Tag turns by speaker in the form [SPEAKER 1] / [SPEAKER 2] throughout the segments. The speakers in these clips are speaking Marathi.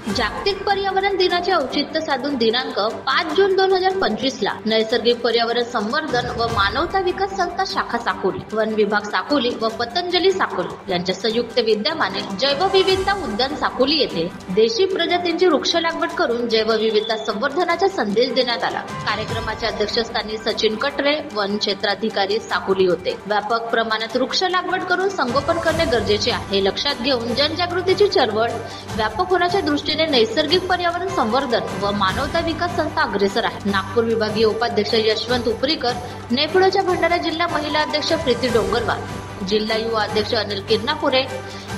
[SPEAKER 1] जागतिक पर्यावरण दिनाचे औचित्य साधून दिनांक 5 जून 2025 ला नैसर्गिक पर्यावरण संवर्धन व मानवता विकास संस्था शाखा साकोली, वन विभाग साकोली व पतंजली साकोली यांच्या संयुक्त विद्यमाने जैवविविधता उद्यान साकोली येथे देशी प्रजातींची वृक्ष लागवड करून जैवविविधता संवर्धनाचा संदेश देण्यात आला। कार्यक्रमाच्या अध्यक्षस्थानी सचिन कटरे, वन क्षेत्राधिकारी साकोली होते। व्यापक प्रमाणात वृक्ष लागवड करून संगोपन करणे गरजेचे आहे हे लक्षात घेऊन जनजागृतीची चळवळ व्यापक होण्याच्या दृष्टीने नैसर्गिक पर्यावरण संवर्धन व मानवता विकास संस्था अग्रेसर आहे। नागपूर विभागीय उपाध्यक्ष यशवंत उपरीकर, नेफळच्या भंडारा जिल्हा महिला अध्यक्ष प्रीती डोंगरवार, जिल्हा युवा अध्यक्ष अनिल किरणापुरे,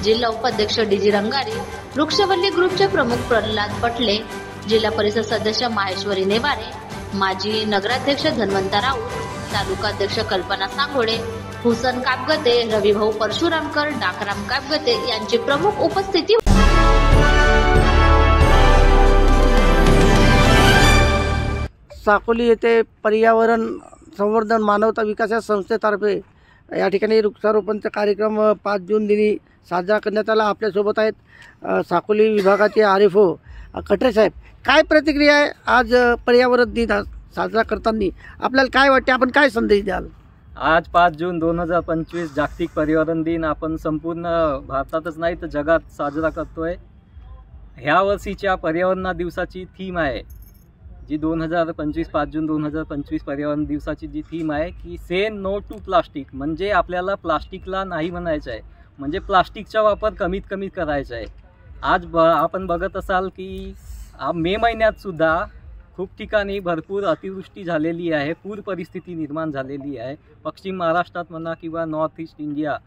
[SPEAKER 1] जिल्हा उपाध्यक्ष डीजी रंगारी, वृक्षवल्ली ग्रुपचे प्रमुख प्रल्हाद पटले, जिल्हा परिषद सदस्य माहेश्वरी नेवारे, माजी नगराध्यक्ष धन्वंता राऊत, तालुकाध्यक्ष कल्पना सांगोडे, हुसन कापगते, रविभाऊ परशुरामकर, डाकराम कापगते यांची प्रमुख उपस्थिती।
[SPEAKER 2] साकोली येथे पर्यावरण संवर्धन मानवता विकास या संस्थेतर्फे या ठिकाणी वृक्षारोपणचा कार्यक्रम 5 जून दिनी साजरा करण्यात आला। आपल्यासोबत आहेत साकोली विभागाचे आरएफओ कटरे साहेब। काय प्रतिक्रिया आहे आज पर्यावरण दिन साजरा करताना? आपल्याला काय वाटते, आपण काय संदेश द्याल?
[SPEAKER 3] आज 5 जून 2025 जागतिक पर्यावरण दिन आपण संपूर्ण भारतातच नाही तर जगात साजरा करतोय। ह्या वर्षीच्या पर्यावरण दिवसाची थीम आहे जी 2025 5 जून 2025 पर्यावरण दिवसाची जी थीम आहे की से नो टू प्लास्टिक, म्हणजे आपल्याला प्लास्टिकला नाही म्हणायचं आहे, म्हणजे प्लास्टिकचा वापर कमीत कमी करायचा आहे। आज आपण बघत असाल की मे महिन्यात सुद्धा खूप ठिकाणी भरपूर अतिवृष्टी झालेली आहे, पूर परिस्थिती निर्माण झालेली आहे। पश्चिम महाराष्ट्रात म्हणा किंवा north east India,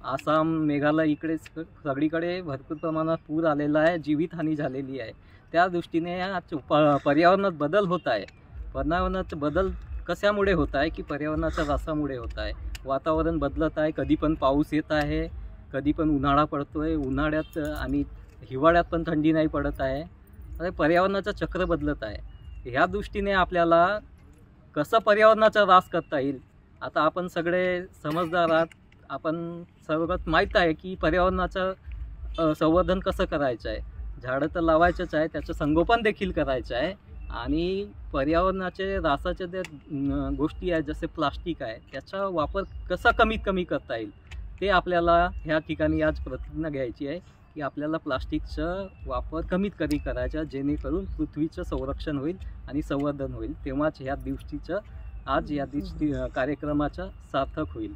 [SPEAKER 3] Assam Meghalaya इकडे सगळीकडे भरपूर प्रमाणात पूर आलेला आहे, जीवितहानी झालेली आहे। त्या दृष्टीने पर्यावरणात बदल होत आहे। पर्यावरणाचा बदल कशामुळे होत आहे की पर्यावरणाच्या ऱ्हासामुळे होत आहे। वातावरण बदलत आहे, कधी पण पाऊस येत आहे, कधी पण उन्हाळा पडतोय, उन्हाळ्यात आणि हिवाळ्यात पण थंडी नाही पडत आहे। अरे पर्यावरणाचं चक्र बदलत आहे। ह्या दृष्टीने आपल्याला कसं पर्यावरणाचा ऱ्हास करता येईल, आता आपण सगळे समजदार आहात, आपण सर्वात माहीत आहे की पर्यावरणाचं संवर्धन कसं करायचं आहे। झाडं तर लावायचंच आहे, त्याचं संगोपन देखील करायचं आहे आणि पर्यावरणाचे ऱ्हासाचे जे गोष्टी आहेत जसे प्लास्टिक आहे त्याचा वापर कसा कमीत कमी करता येईल ते आपल्याला ह्या ठिकाणी आज प्रतिज्ञा घ्यायची आहे की आपल्याला प्लास्टिकचा वापर कमीत कमी करायचा, जेणेकरून पृथ्वीचं संरक्षण होईल आणि संवर्धन होईल। तेव्हाच ह्या दिवशीचं आज या कार्यक्रमाचा सार्थक होईल।